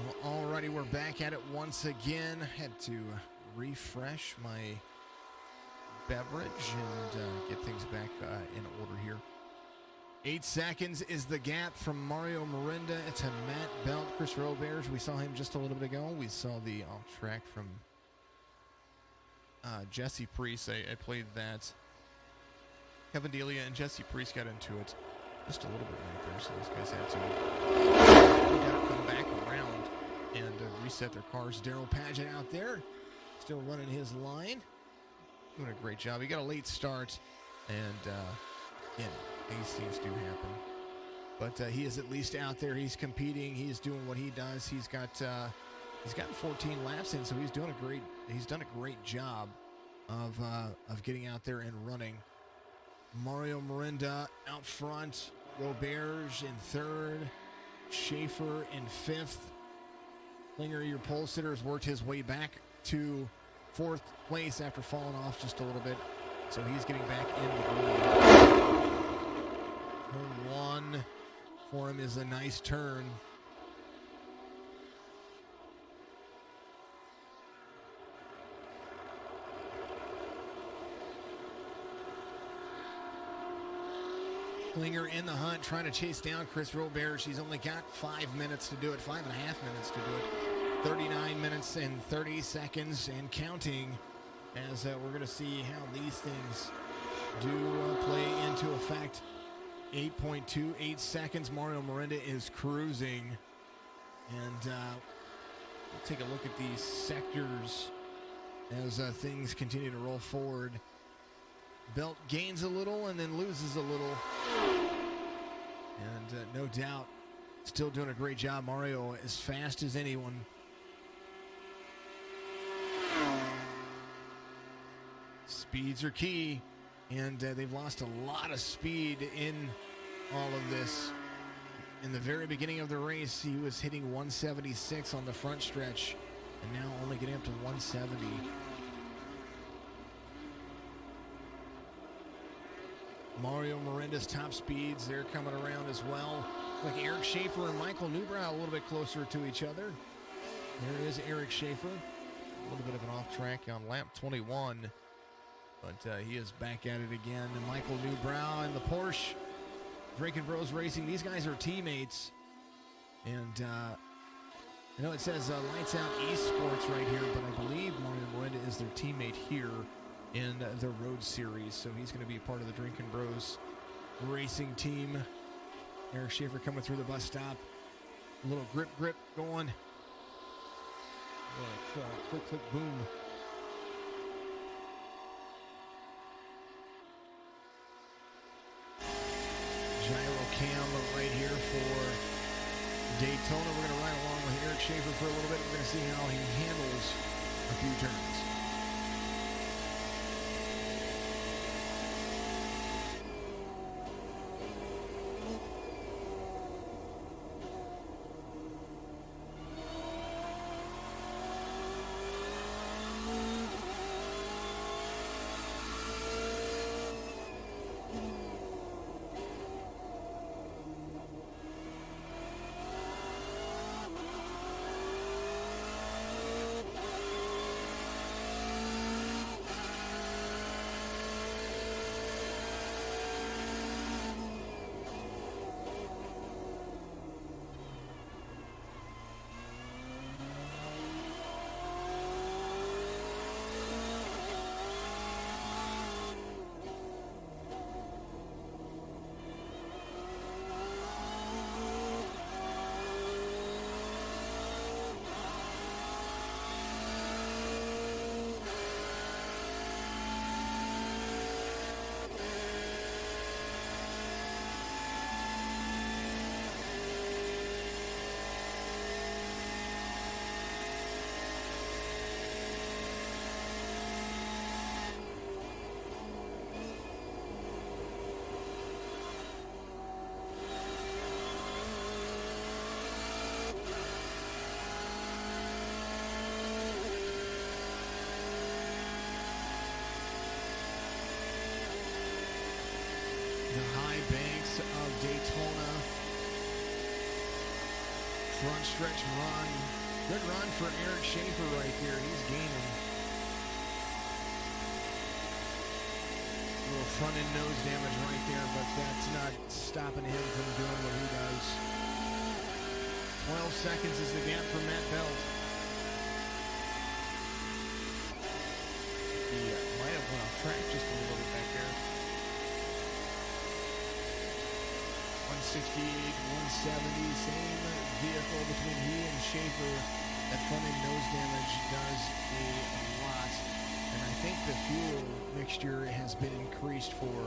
Well, alrighty, we're back at it once again. Had to refresh my beverage and get things back in order here. 8 seconds is the gap from Mario Mirinda to Matt Belt. Chris Roberts, we saw him just a little bit ago. We saw the off track from Jesse Priest. I played that. Kevin Delia and Jesse Priest got into it just a little bit right there, so those guys had to come back around and reset their cars. Daryl Paget out there, still running his line. Doing a great job. He got a late start, and these things do happen. But he is at least out there. He's competing. He's doing what he does. He's gotten 14 laps in, so he's done a great job of getting out there and running. Mario Mirinda out front. Roberts in third. Schaefer in fifth. Klinger, your pole sitter, has worked his way back to fourth place after falling off just a little bit. So he's getting back in the groove. Turn one for him is a nice turn. Klinger in the hunt, trying to chase down Chris Roberts. She's only got 5 minutes to do it, 5.5 minutes to do it. 39 minutes and 30 seconds and counting, as we're going to see how these things do play into effect. 8.28 seconds. Mario Mirinda is cruising. And we'll take a look at these sectors as things continue to roll forward. Belt gains a little and then loses a little. And no doubt, still doing a great job. Mario as fast as anyone. Speeds are key, and they've lost a lot of speed in all of this. In the very beginning of the race, he was hitting 176 on the front stretch, and now only getting up to 170. Mario Mirinda's top speeds, they're coming around as well. Like Eric Schaefer and Michael Neubrow a little bit closer to each other. There is Eric Schaefer. A little bit of an off track on lap 21. But he is back at it again. And Michael Neubrow and the Porsche. Drinking Bros Racing. These guys are teammates. And I know it says Lights Out Esports right here, but I believe Mario Mirinda is their teammate here in the Road Series, so he's going to be part of the Drinking Bros Racing team. Eric Schaefer coming through the bus stop. A little grip going. Click, boom. Gyro cam right here for Daytona. We're going to ride along with Eric Schaefer for a little bit. We're going to see how he handles a few turns. The high banks of Daytona Front stretch run. Good run for Eric Schaefer right there. He's gaining. A little front end nose damage right there, but that's not stopping him from doing what he does. 12 seconds is the gap for Matt Belt. He might have went off track just a little bit back there. 168, 170, same vehicle between he and Schaefer. That front end nose damage does a lot. And I think the fuel mixture has been increased for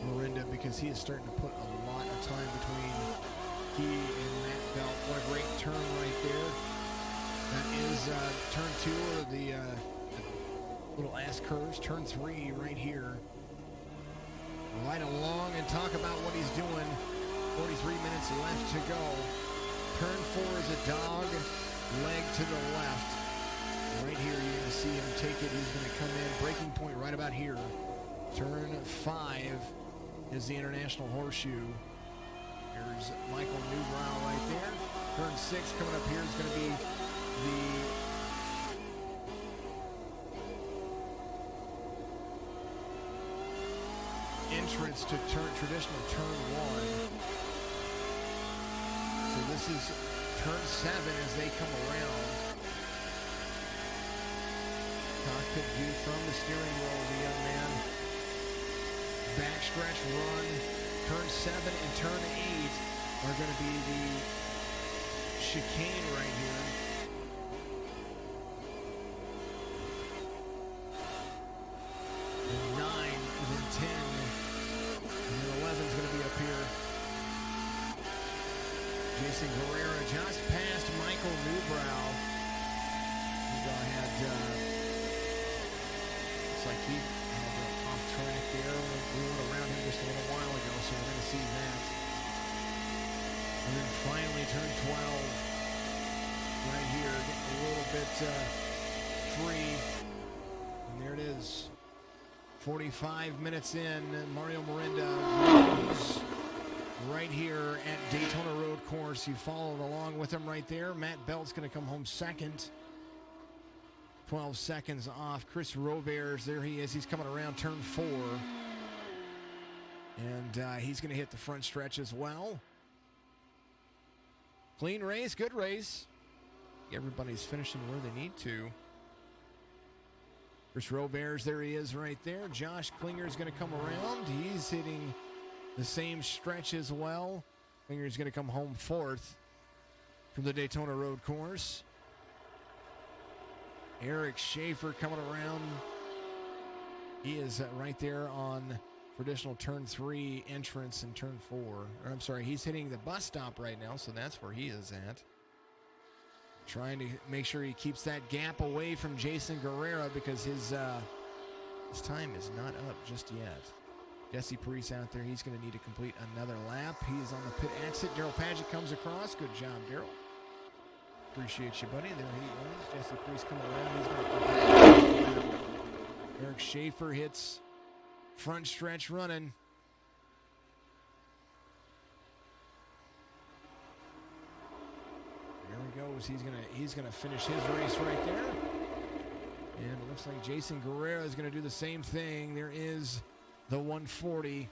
Morinda because he is starting to put a lot of time between he and Matt Belt. What a great turn right there. That is turn 2 of the little ass curves. Turn 3 right here. Right along and talk about what he's doing. 43 minutes left to go. Turn 4 is a dog leg to the left. Right here, you're going to see him take it. He's going to come in. Breaking point right about here. Turn 5 is the International Horseshoe. There's Michael Newbrow right there. Turn 6 coming up here is going to be the entrance to traditional turn 1. So this is turn 7 as they come around. Cockpit view from the steering wheel of the young man. Backstretch run. Turn 7 and turn 8 are going to be the chicane right here. And 9, then 10, and then 11 is going to be up here. Jason Guerrero just passed Michael Newbrow. Had looks like he had off track there. We went around him just a little while ago, so we're going to see that. And then finally turn 12 right here, getting a little bit free. And there it is. 45 minutes in, Mario Morinda is right here at Daytona Road Course. You followed along with him right there. Matt Belt's going to come home second. 12 seconds off. Chris Roberts, there he is. He's coming around turn 4. And he's going to hit the front stretch as well. Clean race, good race. Everybody's finishing where they need to. Chris Roberts, there he is right there. Josh Klinger's going to come around. He's hitting the same stretch as well. Klinger's going to come home 4th from the Daytona Road Course. Eric Schaefer coming around. He is right there on traditional turn 3 entrance and turn 4. Or I'm sorry, he's hitting the bus stop right now, so that's where he is at. Trying to make sure he keeps that gap away from Jason Guerrero because his time is not up just yet. Jesse Priest out there. He's going to need to complete another lap. He is on the pit exit. Daryl Padgett comes across. Good job, Daryl. Appreciate you, buddy. There he is. Jesse Priest coming around. He's going to complete. Eric Schaefer hits front stretch running. There he goes. He's gonna finish his race right there. And it looks like Jason Guerrero is going to do the same thing. There is the 140.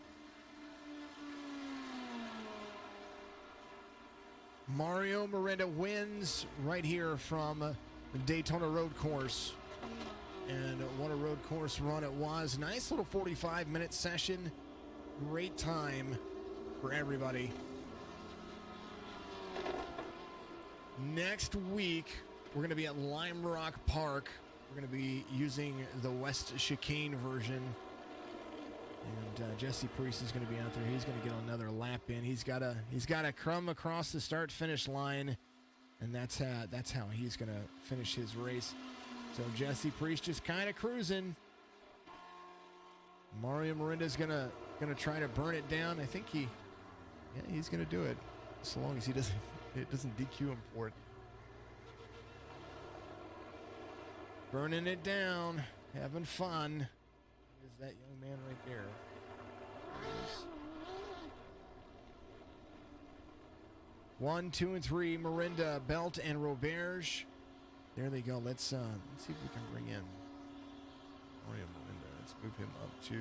Mario Morinda wins right here from the Daytona Road Course. And what a road course run it was. Nice little 45-minute session. Great time for everybody. Next week, we're going to be at Lime Rock Park. We're going to be using the West Chicane version. And Jesse Priest is going to be out there. He's going to get another lap in. He's got to come across the start-finish line, and that's how he's going to finish his race. So Jesse Priest just kind of cruising. Mario Morinda's going to try to burn it down. I think he's going to do it, so long as it doesn't DQ him for it. Burning it down, having fun. Is that young man right there? There he is. 1, 2, and 3, Miranda, Belt, and Roberge. There they go. Let's see if we can bring in Mario Miranda. Let's move him up to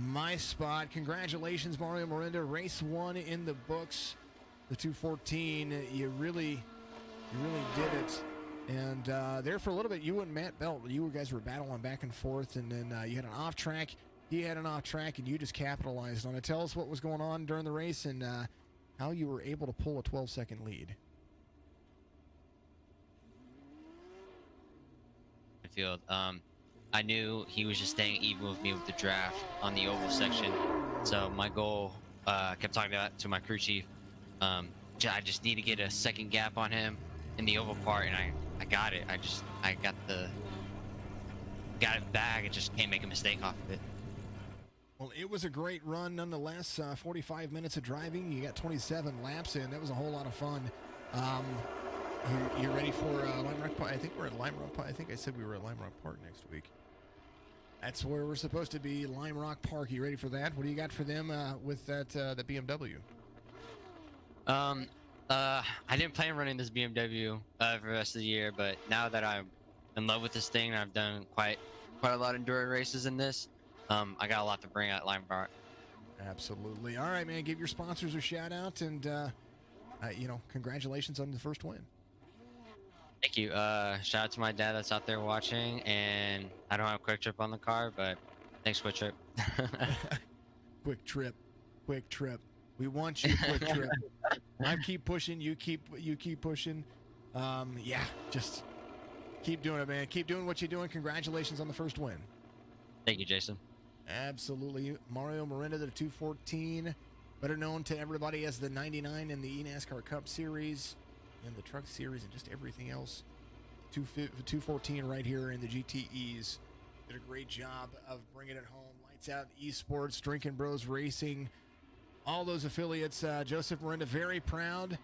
my spot. Congratulations, Mario Miranda. Race 1 in the books. The 214. You really did it. And there for a little bit, you and Matt Belt, you guys were battling back and forth, and then you had an off track. He had an off track, and you just capitalized on it. Tell us what was going on during the race and how you were able to pull a 12-second lead. Field. I knew he was just staying even with me with the draft on the oval section. So my goal, kept talking about to my crew chief. I just need to get a second gap on him in the oval part, and I got it. I got it back. I just can't make a mistake off of it. Well, it was a great run nonetheless. 45 minutes of driving. You got 27 laps in. That was a whole lot of fun. You ready for Lime Rock Park? I think we're at Lime Rock Park. I think I said we were at Lime Rock Park next week. That's where we're supposed to be, Lime Rock Park. You ready for that? What do you got for them with that the BMW? I didn't plan on running this BMW for the rest of the year, but now that I'm in love with this thing, and I've done quite a lot of enduro races in this, I got a lot to bring at Lime Rock. Absolutely. All right, man. Give your sponsors a shout out, and congratulations on the first win. Thank you. Shout out to my dad that's out there watching, and I don't have Quick Trip on the car, but thanks, Quick Trip. Quick Trip. We want you, Quick Trip. I keep pushing. You keep pushing. Just keep doing it, man. Keep doing what you're doing. Congratulations on the first win. Thank you, Jason. Absolutely. Mario Miranda, the 214, better known to everybody as the 99 in the eNASCAR Cup Series and the Truck Series and just everything else. 214 right here in the GTEs. Did a great job of bringing it home. Lights Out Esports, Drinking Bros Racing, all those affiliates. Joseph Miranda, very proud.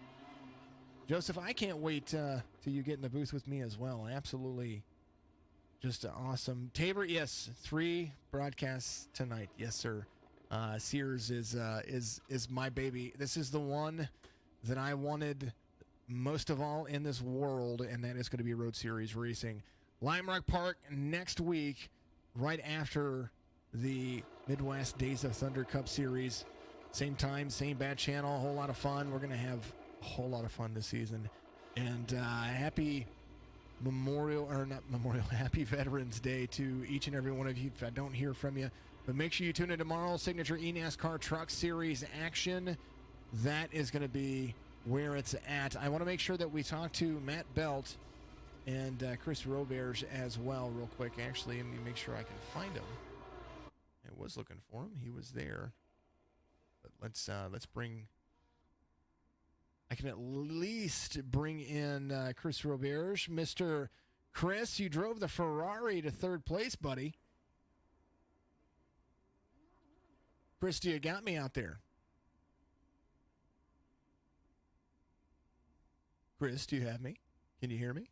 Joseph, I can't wait till you get in the booth with me as well. Absolutely. Just awesome. Tabor, yes, 3 broadcasts tonight. Yes, sir. SERS is my baby. This is the one that I wanted most of all in this world, and that is going to be Road Series racing. Lime Rock Park next week, right after the Midwest Days of Thunder Cup Series. Same time, same bad channel, a whole lot of fun. We're going to have a whole lot of fun this season. And happy happy Veterans Day to each and every one of you. If I don't hear from you, but make sure you tune in tomorrow. Signature eNASCAR Truck Series Action. That is going to be where it's at. I want to make sure that we talk to Matt Belt and Chris Roberge as well real quick. Actually, let me make sure I can find him. I was looking for him. He was there. But let's bring... I can at least bring in Chris Roberge. Mr. Chris, you drove the Ferrari to third place, buddy. Chris, do you got me out there? Chris, do you have me? Can you hear me?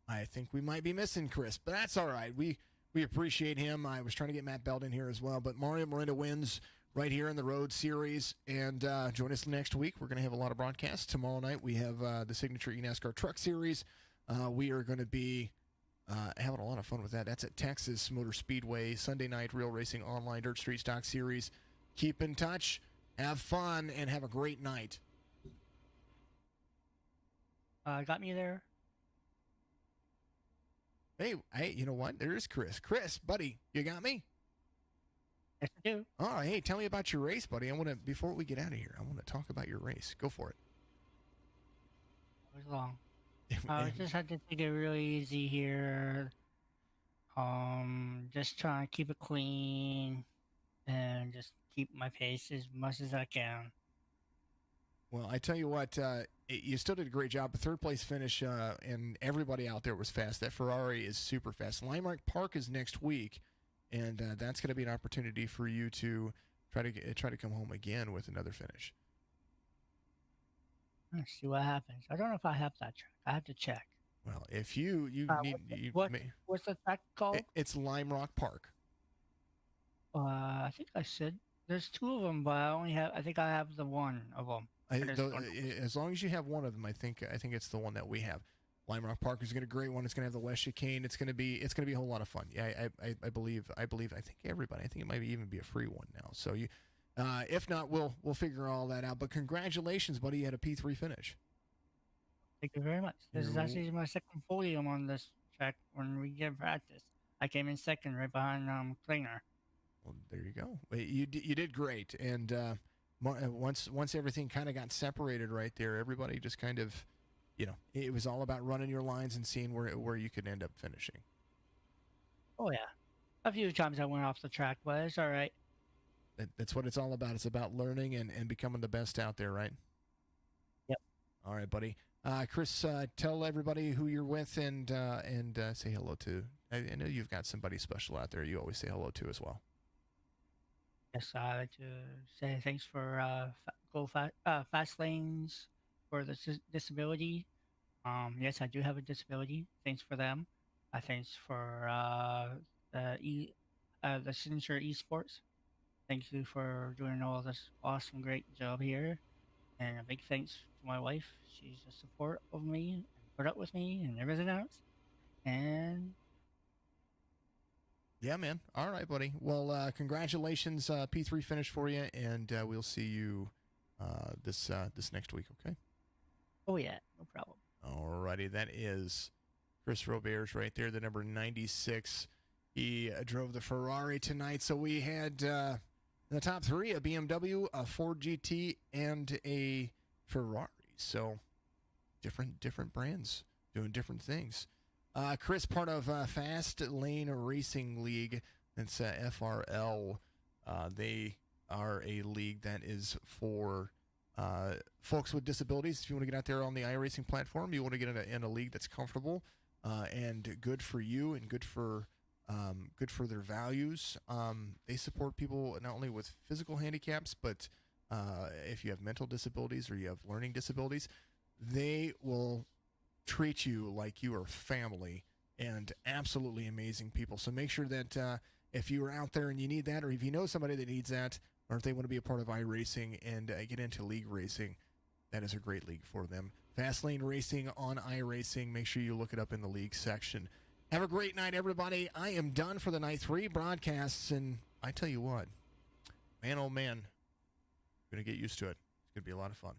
I think we might be missing Chris, but that's all right. We appreciate him. I was trying to get Matt Belt in here as well, but Mario Miranda wins right here in the Road Series, and join us next week. We're going to have a lot of broadcasts. Tomorrow night we have the Signature eNASCAR Truck Series. We are going to be having a lot of fun with that. That's at Texas Motor Speedway. Sunday night, Real Racing Online Dirt Street Stock Series. Keep in touch, have fun, and have a great night. Got me there? Hey, you know what? There is Chris. Chris, buddy, you got me? Yes, I do. All right, hey, tell me about your race, buddy. Before we get out of here, I want to talk about your race. Go for it. It was long. I just had to take it really easy here. Just trying to keep it clean and just keep my pace as much as I can. Well, I tell you what, you still did a great job. A third place finish, and everybody out there was fast. That Ferrari is super fast. Lime Rock Park is next week, and that's going to be an opportunity for you to try to come home again with another finish. Let's see what happens. I don't know if I have that track. I have to check. Well, if you need what's the track called? It's Lime Rock Park. I think I said There's two of them, but I think I have the one of them. As long as you have one of them, I think it's the one that we have. Lime Rock Park is going to great one. It's going to have the West Chicane. It's going to be a whole lot of fun. Yeah, I believe. I think everybody. I think it might even be a free one now. So you, if not, we'll figure all that out. But congratulations, buddy! You had a P3 finish. Thank you very much. This is actually my second podium on this track when we get practice. I came in second right behind Klinger. Well, there you go. You did great, and once everything kind of got separated right there, everybody just kind of, it was all about running your lines and seeing where you could end up finishing. Oh yeah, a few times I went off the track, but it's all right. That's what it's all about. It's about learning and becoming the best out there, right? Yep. All right, buddy. Chris, tell everybody who you're with and say hello to. I know you've got somebody special out there you always say hello to as well. Yes, I'd like to say thanks for Fast Lanes for the disability. Yes, I do have a disability. Thanks for them. Thanks for the Signature Esports. Thank you for doing all this awesome, great job here. And a big thanks to my wife. She's the support of me and put up with me and everything else. And yeah, man. All right, buddy. Well, congratulations, P3 finish for you, and we'll see you this next week. Okay. Oh yeah, no problem. All righty, that is Chris Roberts right there, the number 96. He drove the Ferrari tonight, so we had in the top three a BMW, a Ford GT, and a Ferrari. So different brands doing different things. Chris, part of Fast Lane Racing League, that's FRL. They are a league that is for folks with disabilities. If you want to get out there on the iRacing platform, you want to get in a league that's comfortable and good for you and good for their values. They support people not only with physical handicaps, but if you have mental disabilities or you have learning disabilities, they will treat you like you are family, and absolutely amazing people. So make sure that if you are out there and you need that, or if you know somebody that needs that, or if they want to be a part of iRacing and get into league racing, that is a great league for them. Fastlane Racing on iRacing. Make sure you look it up in the league section. Have a great night, everybody. I am done for the night. 3 broadcasts, and I tell you what, man, oh man, I'm going to get used to it. It's going to be a lot of fun.